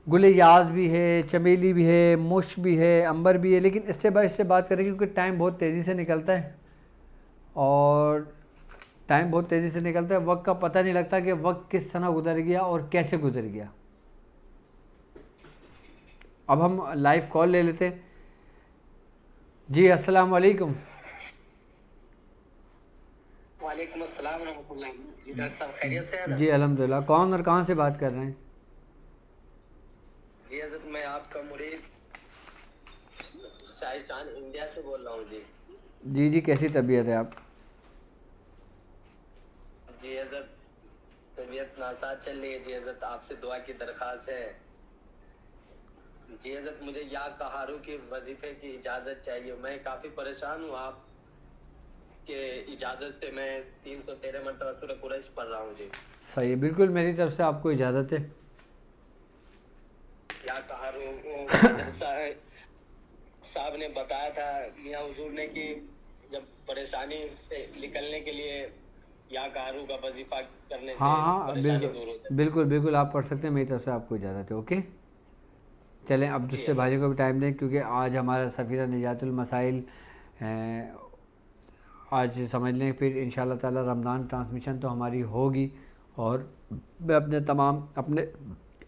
گل یاز بھی ہے, چمیلی بھی ہے, مش بھی ہے, عنبر بھی ہے, لیکن اسٹیپ بائی اسٹیپ بات کریں کیونکہ ٹائم بہت تیزی سے نکلتا ہے, اور ٹائم بہت تیزی سے نکلتا ہے, وقت کا پتہ نہیں لگتا کہ وقت کس طرح گزر گیا اور کیسے گزر گیا. اب ہم لائیو کال لے لیتے ہیں. جی السلام علیکم. وعلیکم السلام ورحمۃ اللہ. جی ڈاکٹر صاحب خیریت سے ہیں؟ جی الحمدللہ. کون اور کہاں سے بات کر رہے ہیں؟ جی حضرت میں آپ کا مرید شاہجہان انڈیا سے بول رہا ہوں. جی جی کیسی طبیعت ہے آپ؟ جی حضرت طبیعت ناساز چل رہی ہے. جی حضرت آپ سے دعا کی درخواست ہے. جی حضرت مجھے یا کہارو کے وظیفے کی اجازت چاہیے. میں کافی پریشان ہوں. آپ کے اجازت سے میں 313 مرتبہ سورہ قریش پڑھ رہا ہوں. جی صحیح ہے، بالکل میری طرف سے آپ کو اجازت ہے. یا کہارو حضرت صاحب نے بتایا تھا میاں حضور نے کہ جب پریشانی سے نکلنے کے لیے یا کہارو کا وظیفہ کرنے سے ہاں پریشانی بالکل دور ہو جاتی. بالکل بالکل آپ پڑھ سکتے ہیں، میری طرف سے آپ کو اجازت ہے. اوکے چلیں اب جی دوسرے حضرت. بھائیوں کو بھی ٹائم دیں، کیونکہ آج ہمارا سفیرہ نجات المسائل آج سمجھ لیں. پھر ان شاء اللہ تعالی رمضان ٹرانسمیشن تو ہماری ہوگی، اور میں اپنے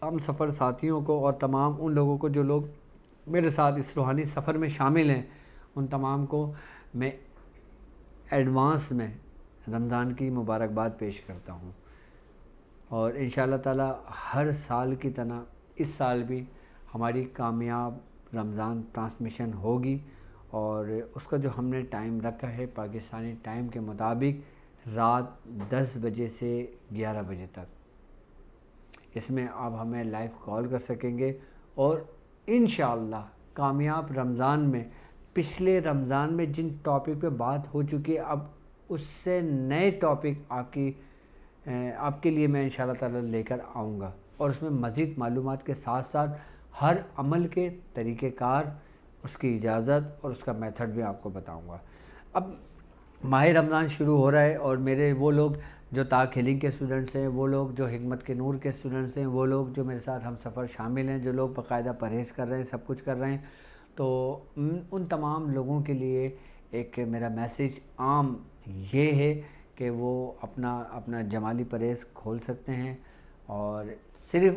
ہم سفر ساتھیوں کو اور تمام ان لوگوں کو جو لوگ میرے ساتھ اس روحانی سفر میں شامل ہیں، ان تمام کو میں ایڈوانس میں رمضان کی مبارکباد پیش کرتا ہوں. اور ان شاء اللہ تعالی ہر سال کی طرح اس سال بھی ہماری کامیاب رمضان ٹرانسمیشن ہوگی، اور اس کا جو ہم نے ٹائم رکھا ہے پاکستانی ٹائم کے مطابق رات 10 بجے سے 11 بجے تک. اس میں آپ ہمیں لائیو کال کر سکیں گے، اور انشاءاللہ کامیاب رمضان میں پچھلے رمضان میں جن ٹاپک پہ بات ہو چکی ہے، اب اس سے نئے ٹاپک آپ کے لیے میں انشاءاللہ تعالی لے کر آؤں گا، اور اس میں مزید معلومات کے ساتھ ساتھ ہر عمل کے طریقہ کار، اس کی اجازت اور اس کا میتھڈ بھی آپ کو بتاؤں گا. اب ماہ رمضان شروع ہو رہا ہے، اور میرے وہ لوگ جو طاق ہیلنگ کے اسٹوڈنٹس ہیں، وہ لوگ جو حکمت کے نور کے اسٹوڈنٹس ہیں، وہ لوگ جو میرے ساتھ ہم سفر شامل ہیں، جو لوگ باقاعدہ پرہیز کر رہے ہیں، سب کچھ کر رہے ہیں، تو ان تمام لوگوں کے لیے ایک میرا میسیج عام یہ ہے کہ وہ اپنا جمالی پرہیز کھول سکتے ہیں، اور صرف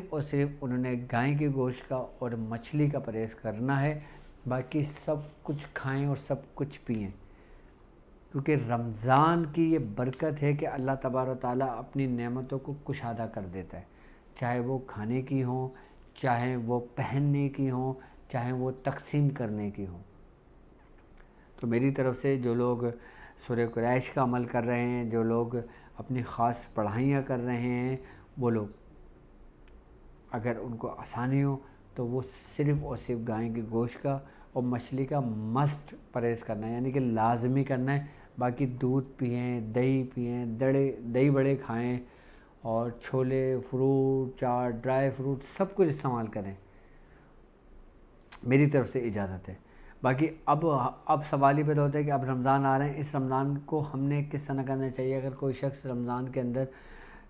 انہوں نے گائے کے گوشت کا اور مچھلی کا پرہیز کرنا ہے. باقی سب کچھ کھائیں اور سب کچھ پئیں، کیونکہ رمضان کی یہ برکت ہے کہ اللہ تبارک و تعالیٰ اپنی نعمتوں کو کشادہ کر دیتا ہے، چاہے وہ کھانے کی ہوں، چاہے وہ پہننے کی ہوں، چاہے وہ تقسیم کرنے کی ہوں. تو میری طرف سے جو لوگ سورہ قریش کا عمل کر رہے ہیں، جو لوگ اپنی خاص پڑھائیاں کر رہے ہیں، وہ لوگ اگر ان کو آسانی ہو تو وہ صرف اور صرف گائے کے گوشت کا اور مچھلی کا مسٹ پرہیز کرنا ہے، یعنی کہ لازمی کرنا ہے. باقی دودھ پئیں، دہی پئیں، دہی بڑے کھائیں، اور چھولے، فروٹ، چاٹ، ڈرائی فروٹ سب کچھ استعمال کریں. میری طرف سے اجازت ہے. باقی اب سوال ہی پیدا ہوتا ہے کہ اب رمضان آ رہے ہیں، اس رمضان کو ہم نے کس طرح کرنا چاہیے. اگر کوئی شخص رمضان کے اندر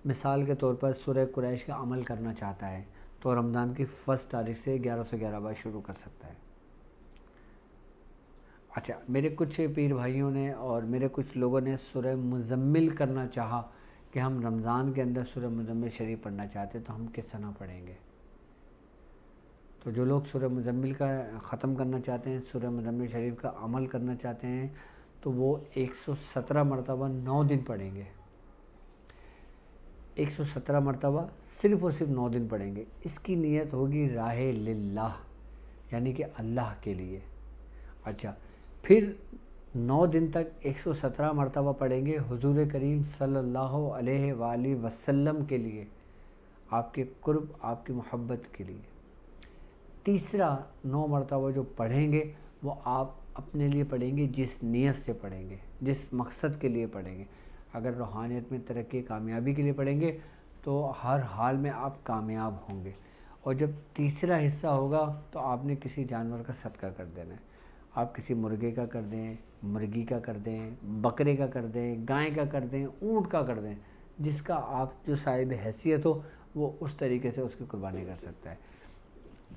مثال کے طور پر سورہ قریش کا عمل کرنا چاہتا ہے، تو رمضان کی فرسٹ تاریخ سے 1111 بار شروع کر سکتا ہے. اچھا، میرے کچھ پیر بھائیوں نے اور میرے کچھ لوگوں نے سورہ مزمل کرنا چاہا کہ ہم رمضان کے اندر سورہ مزمل شریف پڑھنا چاہتے ہیں، تو ہم کس طرح پڑھیں گے. تو جو لوگ سورہ مزمل کا ختم کرنا چاہتے ہیں، سورہ مزمل شریف کا عمل کرنا چاہتے ہیں، تو وہ 117 مرتبہ 9 دن پڑھیں گے. 117 مرتبہ صرف اور صرف 9 دن پڑھیں گے. اس کی نیت ہوگی راہ للہ، یعنی کہ اللہ کے لیے. اچھا، پھر 9 دن تک 117 مرتبہ پڑھیں گے حضور کریم صلی اللہ علیہ وآلہ وسلم کے لیے، آپ کے قرب، آپ کی محبت کے لیے. تیسرا 9 مرتبہ جو پڑھیں گے وہ آپ اپنے لیے پڑھیں گے، جس نیت سے پڑھیں گے، جس مقصد کے لیے پڑھیں گے. اگر روحانیت میں ترقی کامیابی کے لیے پڑھیں گے تو ہر حال میں آپ کامیاب ہوں گے. اور جب تیسرا حصہ ہوگا تو آپ نے کسی جانور کا صدقہ کر دینا ہے. آپ کسی مرغے کا کر دیں، مرغی کا کر دیں، بکرے کا کر دیں، گائے کا کر دیں، اونٹ کا کر دیں، جس کا آپ جو صاحب حیثیت ہو وہ اس طریقے سے اس کی قربانی کر سکتا ہے.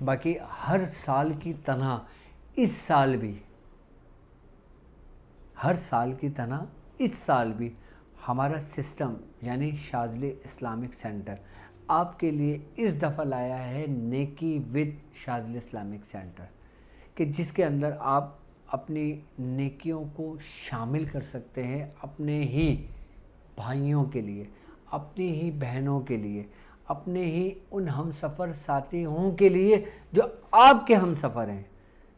باقی ہر سال کی طرح اس سال بھی ہمارا سسٹم یعنی شاذلی اسلامک سینٹر آپ کے لیے اس دفعہ لایا ہے نیکی ود شاذلی اسلامک سینٹر، کہ جس کے اندر آپ اپنی نیکیوں کو شامل کر سکتے ہیں اپنے ہی بھائیوں کے لیے، اپنی ہی بہنوں کے لیے، اپنے ہی ان ہم سفر ساتھیوں کے لیے جو آپ کے ہم سفر ہیں،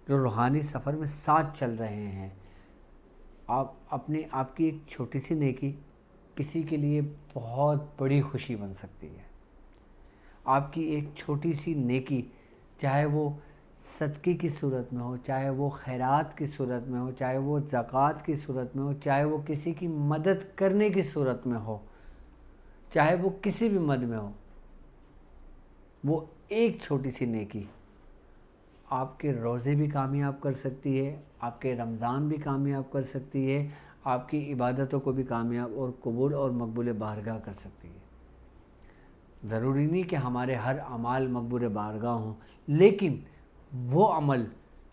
جو روحانی سفر میں ساتھ چل رہے ہیں. آپ کی ایک چھوٹی سی نیکی کسی کے لیے بہت بڑی خوشی بن سکتی ہے. آپ کی ایک چھوٹی سی نیکی، چاہے وہ صدقے کی صورت میں ہو، چاہے وہ خیرات کی صورت میں ہو، چاہے وہ زکوٰۃ کی صورت میں ہو، چاہے وہ کسی کی مدد کرنے کی صورت میں ہو، چاہے وہ کسی بھی مد میں ہو، وہ ایک چھوٹی سی نیکی آپ کے روزے بھی کامیاب کر سکتی ہے، آپ کے رمضان بھی کامیاب کر سکتی ہے، آپ کی عبادتوں کو بھی کامیاب اور قبول اور مقبول بارگاہ کر سکتی ہے. ضروری نہیں کہ ہمارے ہر اعمال مقبول بارگاہ ہوں، لیکن وہ عمل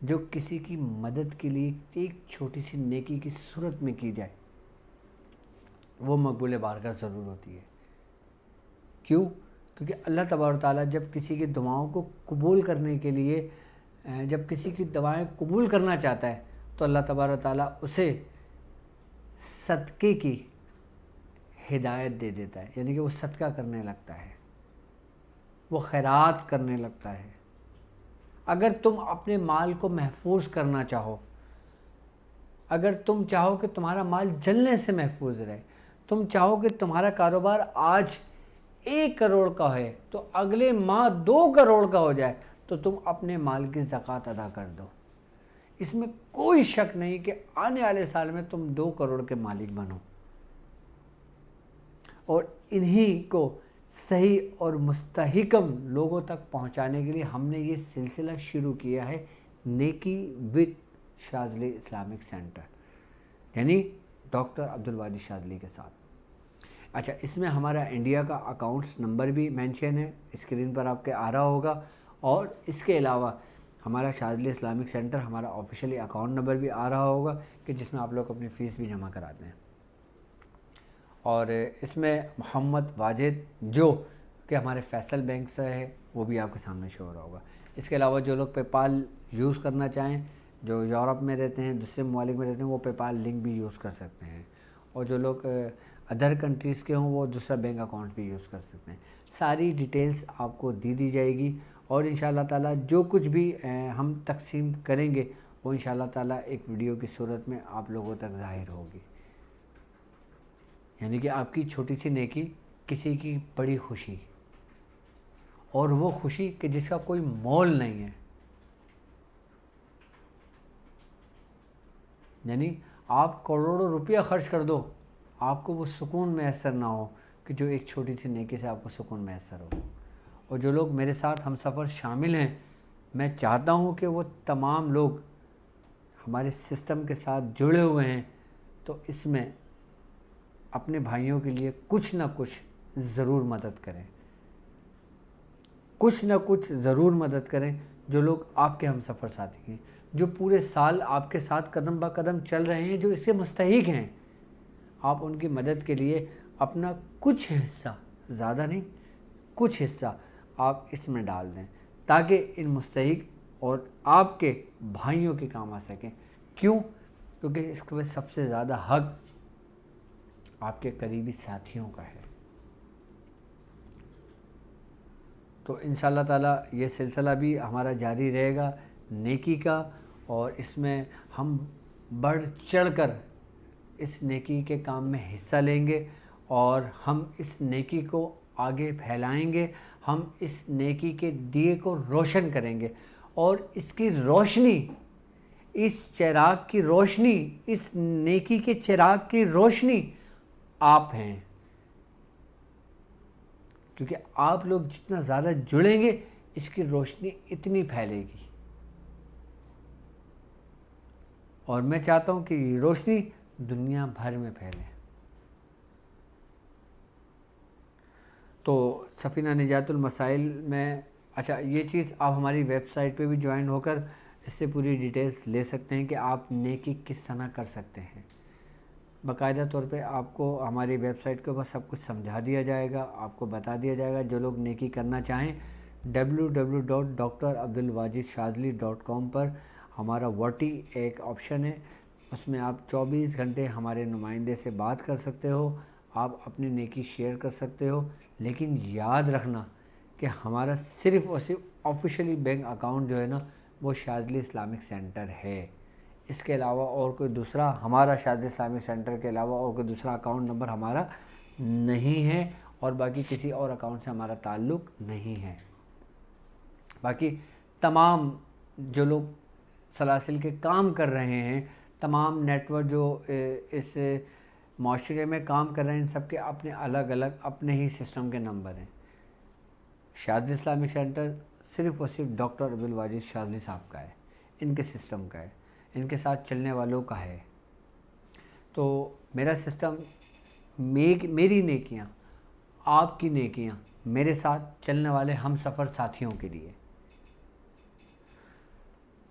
جو کسی کی مدد کے لیے ایک چھوٹی سی نیکی کی صورت میں کی جائے، وہ مقبول بارگاہ ضرور ہوتی ہے. کیوں؟ کیونکہ اللہ تبارک و تعالیٰ جب کسی کی دعاؤں کو قبول کرنے کے لیے، جب کسی کی دعائیں قبول کرنا چاہتا ہے تو اللہ تبارک و تعالیٰ اسے صدقے کی ہدایت دے دیتا ہے، یعنی کہ وہ صدقہ کرنے لگتا ہے، وہ خیرات کرنے لگتا ہے. اگر تم اپنے مال کو محفوظ کرنا چاہو، اگر تم چاہو کہ تمہارا مال جلنے سے محفوظ رہے، تم چاہو کہ تمہارا کاروبار آج 1 کروڑ کا ہے تو اگلے ماہ 2 کروڑ کا ہو جائے، تو تم اپنے مال کی زکوٰۃ ادا کر دو. اس میں کوئی شک نہیں کہ آنے والے سال میں تم 2 کروڑ کے مالک بنو. اور انہی کو صحیح اور مستحکم لوگوں تک پہنچانے کے لیے ہم نے یہ سلسلہ شروع کیا ہے، نیکی وتھ شاذلی اسلامک سینٹر، یعنی ڈاکٹر عبدالواجد شاذلی کے ساتھ. اچھا، اس میں ہمارا انڈیا کا اکاؤنٹس نمبر بھی مینشن ہے، اسکرین پر آپ کے آ رہا ہوگا، اور اس کے علاوہ ہمارا شاذلی اسلامک سینٹر ہمارا آفیشیلی اکاؤنٹ نمبر بھی آ رہا ہوگا کہ جس میں آپ لوگ اپنی فیس بھی جمع کراتے ہیں. اور اس میں محمد واجد جو کہ ہمارے فیصل بینک سے ہے وہ بھی آپ کے سامنے شو ہو رہا ہوگا. اس کے علاوہ جو لوگ پے پال یوز کرنا چاہیں، جو یورپ میں رہتے ہیں، دوسرے ممالک میں رہتے ہیں، وہ پے پال لنک بھی یوز کر سکتے ہیں. اور جو لوگ ادر کنٹریز کے ہوں وہ دوسرا بینک اکاؤنٹ بھی یوز کر سکتے ہیں. ساری ڈیٹیلز آپ کو دی جائے گی، اور انشاءاللہ تعالیٰ جو کچھ بھی ہم تقسیم کریں گے وہ انشاءاللہ تعالیٰ ایک ویڈیو کی صورت میں آپ لوگوں تک ظاہر ہوگی. یعنی کہ آپ کی چھوٹی سی نیکی کسی کی بڑی خوشی، اور وہ خوشی کہ جس کا کوئی مول نہیں ہے. یعنی آپ کروڑوں روپیہ خرچ کر دو، آپ کو وہ سکون میسر نہ ہو کہ جو ایک چھوٹی سی نیکی سے آپ کو سکون میسر ہو. اور جو لوگ میرے ساتھ ہم سفر شامل ہیں، میں چاہتا ہوں کہ وہ تمام لوگ ہمارے سسٹم کے ساتھ جڑے ہوئے ہیں، تو اس میں اپنے بھائیوں کے لیے کچھ نہ کچھ ضرور مدد کریں، کچھ نہ کچھ ضرور مدد کریں. جو لوگ آپ کے ہم سفر ساتھی ہیں، جو پورے سال آپ کے ساتھ قدم با قدم چل رہے ہیں، جو اس کے مستحق ہیں، آپ ان کی مدد کے لیے اپنا کچھ حصہ، زیادہ نہیں، کچھ حصہ آپ اس میں ڈال دیں تاکہ ان مستحق اور آپ کے بھائیوں کے کام آ سکیں. کیوں؟ کیونکہ اس کے سب سے زیادہ حق آپ کے قریبی ساتھیوں کا ہے. تو انشاءاللہ تعالیٰ یہ سلسلہ بھی ہمارا جاری رہے گا نیکی کا، اور اس میں ہم بڑھ چڑھ کر اس نیکی کے کام میں حصہ لیں گے، اور ہم اس نیکی کو آگے پھیلائیں گے. ہم اس نیکی کے دیے کو روشن کریں گے، اور اس کی روشنی، اس چراغ کی روشنی، اس نیکی کے چراغ کی روشنی آپ ہیں. کیونکہ آپ لوگ جتنا زیادہ جڑیں گے اس کی روشنی اتنی پھیلے گی، اور میں چاہتا ہوں کہ یہ روشنی دنیا بھر میں پھیلے. تو سفینہ نجات المسائل میں، اچھا یہ چیز آپ ہماری ویب سائٹ پہ بھی جوائن ہو کر اس سے پوری ڈیٹیلز لے سکتے ہیں کہ آپ نیکی کس طرح کر سکتے ہیں. باقاعدہ طور پہ آپ کو ہماری ویب سائٹ کے اوپر سب کچھ سمجھا دیا جائے گا، آپ کو بتا دیا جائے گا. جو لوگ نیکی کرنا چاہیں www.drabdulwajidshazli.com پر ہمارا واٹی ایک آپشن ہے، اس میں آپ 24 گھنٹے ہمارے نمائندے سے بات کر سکتے ہو. آپ اپنی نیکی شیئر کر سکتے ہو، لیکن یاد رکھنا کہ ہمارا صرف اور صرف آفیشیلی بینک اکاؤنٹ جو ہے نا وہ شاذلی اسلامک سینٹر ہے. اس کے علاوہ اور کوئی دوسرا ہمارا شاذلی اسلامک سینٹر کے علاوہ اور کوئی دوسرا اکاؤنٹ نمبر ہمارا نہیں ہے، اور باقی کسی اور اکاؤنٹ سے ہمارا تعلق نہیں ہے. باقی تمام جو لوگ سلاسل کے کام کر رہے ہیں، تمام نیٹ ورک جو اس معاشرے میں کام کر رہے ہیں، ان سب کے اپنے الگ الگ اپنے ہی سسٹم کے نمبر ہیں. شاذلی اسلامک سینٹر صرف اور صرف ڈاکٹر عبدالواجد شاذلی صاحب کا ہے، ان کے سسٹم کا ہے، ان کے ساتھ چلنے والوں کا ہے. تو میرا سسٹم، میری نیکیاں، آپ کی نیکیاں، میرے ساتھ چلنے والے ہم سفر ساتھیوں کے لیے.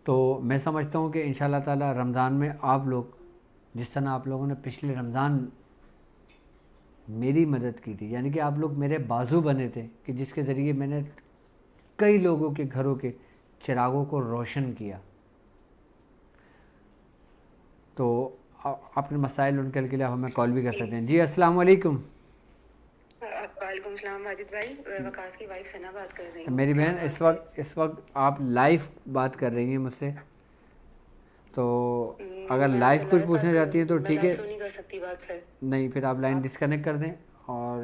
تو میں سمجھتا ہوں کہ انشاءاللہ تعالی رمضان میں آپ لوگ جس طرح آپ لوگوں نے پچھلے رمضان میری مدد کی تھی، یعنی کہ آپ لوگ میرے بازو بنے تھے کہ جس کے ذریعے میں نے کئی لوگوں کے گھروں کے چراغوں کو روشن کیا. تو اپنے مسائل ان کے لیے ہمیں کال بھی کر سکتے ہیں. جی السلام علیکم. وعلیکم السلام ماجد بھائی، وقاص کی وائف ثنا بات کر رہی ہوں. میری بہن اس وقت آپ لائیو بات کر رہی ہیں مجھ سے، تو اگر لائیو کچھ پوچھنا چاہتی ہیں تو ٹھیک ہے، نہیں کر سکتی بات پھر نہیں پھر آپ لائن ڈسکنیکٹ کر دیں. اور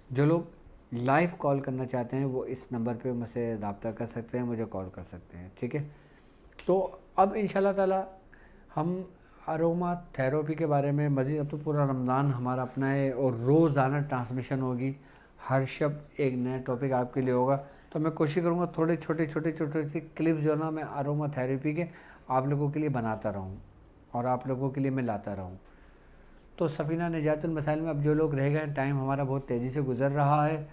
جو لوگ لائیو کال کرنا چاہتے ہیں وہ اس نمبر پہ مجھ سے رابطہ کر سکتے ہیں، مجھے کال کر سکتے ہیں. ٹھیک ہے. تو اب انشاءاللہ تعالی ہم اروما تھیراپی کے بارے میں مزید، اب تو پورا رمضان ہمارا اپنا ہے اور روزانہ ٹرانسمیشن ہوگی، ہر شب ایک نیا ٹاپک آپ کے لیے ہوگا. تو میں کوشش کروں گا تھوڑے چھوٹے سی کلپس جو نا میں اروما تھیراپی کے آپ لوگوں کے لیے بناتا رہوں اور آپ لوگوں کے لیے میں لاتا رہوں. تو سفینہ نجات المسائل میں اب جو لوگ رہ گئے، ٹائم ہمارا بہت تیزی سے گزر رہا ہے،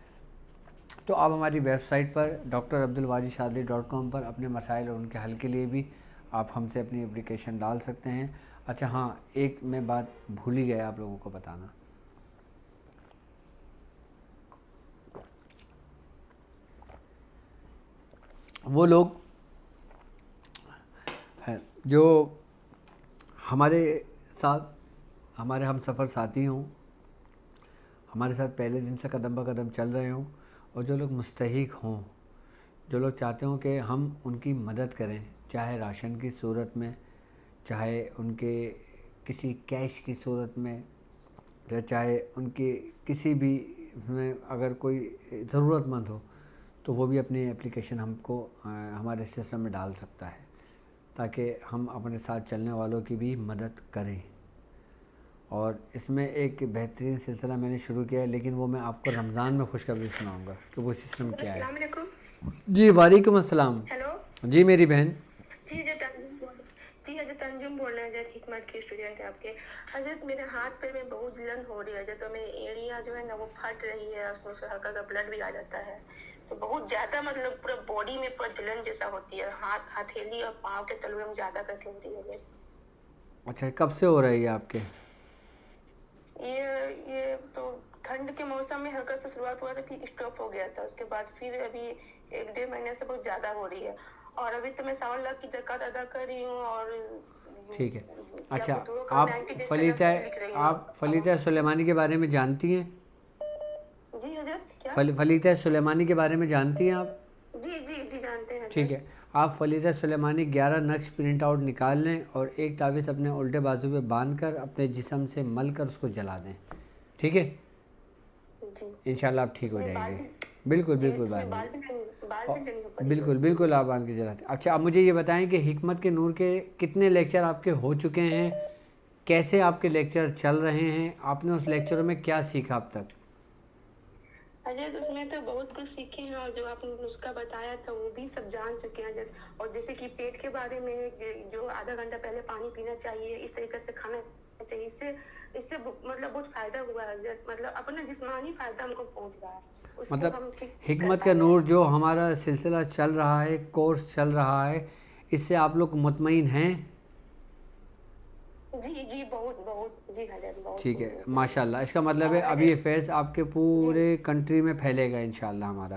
تو آپ ہماری ویب سائٹ پر drabdulwajidshadli.com پر اپنے مسائل اور ان کے حل کے لیے بھی آپ ہم سے اپنی اپلیکیشن ڈال سکتے ہیں. اچھا ہاں، ایک میں بات بھول ہی گیا آپ لوگوں کو بتانا. وہ لوگ ہیں جو ہمارے ساتھ، ہمارے ہم سفر ساتھی ہوں، ہمارے ساتھ پہلے دن سے قدم بہ قدم چل رہے ہوں، اور جو لوگ مستحق ہوں، جو لوگ چاہتے ہوں کہ ہم ان کی مدد کریں، چاہے راشن کی صورت میں، چاہے ان کے کسی کیش کی صورت میں، یا چاہے ان کے کسی بھی میں اگر کوئی ضرورت مند ہو، تو وہ بھی اپنی اپلیکیشن ہم کو ہمارے سسٹم میں ڈال سکتا ہے، تاکہ ہم اپنے ساتھ چلنے والوں کی بھی مدد کریں. اور اس میں ایک بہترین سلسلہ میں نے شروع کیا ہے، لیکن وہ میں آپ کو رمضان میں خوشخبری سناؤں گا کہ وہ سسٹم کیا ہے. السلام علیکم. جی وعلیکم السلام. ہیلو. جی میری بہن. جی حضرت انجم بول رہے ہیں، حضرت حکمت کے اسٹوڈنٹ ہیں آپ کے. حضرت میرے ہاتھ پہ میں بہت جلن ہو رہی ہے حضرت، تو میری ایڑیاں جو ہے نا وہ پھٹ رہی ہے، اس میں سے ہلکا کا بلڈ بھی آ جاتا ہے، تو بہت زیادہ مطلب پورا باڈی میں پورا جلن جیسا ہوتی ہے، ہتھیلی اور پاؤں کے تلوے میں زیادہ کر کے ہوتی ہے. اچھا کب سے ہو رہی ہے آپ کے؟ یہ تو ٹھنڈ کے موسم میں ہلکا سے شروعات ہوا تھا، پھر اسٹاپ ہو گیا تھا، اس کے بعد پھر ابھی 1-1.5 مہینے سے بہت زیادہ ہو رہی ہے. اور ابھی تو میں 100 لاکھ کی زکوٰۃ ادا کر رہی ہوں. اور ٹھیک ہے. اچھا آپ فلیطہ سلیمانی کے بارے میں جانتی ہیں؟ جی حضرت کیا؟ فلیطہ سلیمانی کے بارے میں جانتی ہیں آپ؟ جی جانتے ہیں. ٹھیک ہے. آپ فلیطہ سلیمانی 11 نقش پرنٹ آؤٹ نکال لیں اور ایک تعویذ اپنے الٹے بازو پہ باندھ کر اپنے جسم سے مل کر اس کو جلا دیں. ٹھیک ہے. انشاءاللہ آپ ٹھیک ہو جائیں گے. بالکل بالکل آپ باندھ کے جلاتے. اچھا اب مجھے یہ بتائیں کہ حکمت کے نور کے کتنے لیکچر آپ کے ہو چکے ہیں، کیسے آپ کے لیکچر چل رہے ہیں، آپ نے اس لیکچروں میں کیا سیکھا اب تک؟ حضرت اس میں تو بہت کچھ سیکھے ہیں، اور جو آپ نے نسخہ بتایا تھا وہ بھی سب جان چکے ہیں حضرت. اور جیسے کہ پیٹ کے بارے میں جو آدھا گھنٹہ پہلے پانی پینا چاہیے، اس طریقے سے کھانا چاہیے، اس سے مطلب بہت فائدہ ہوا ہے حضرت. مطلب اپنا جسمانی فائدہ ہم کو پہنچ رہا ہے. مطلب حکمت کا نور جو ہمارا سلسلہ چل رہا ہے، کورس چل رہا ہے، اس سے آپ لوگ مطمئن ہیں؟ جی بہت جی حضرت بہت. ٹھیک ہے ماشاءاللہ. اس کا مطلب ہے ابھی یہ فیض آپ کے پورے کنٹری میں پھیلے گا انشاءاللہ ہمارا.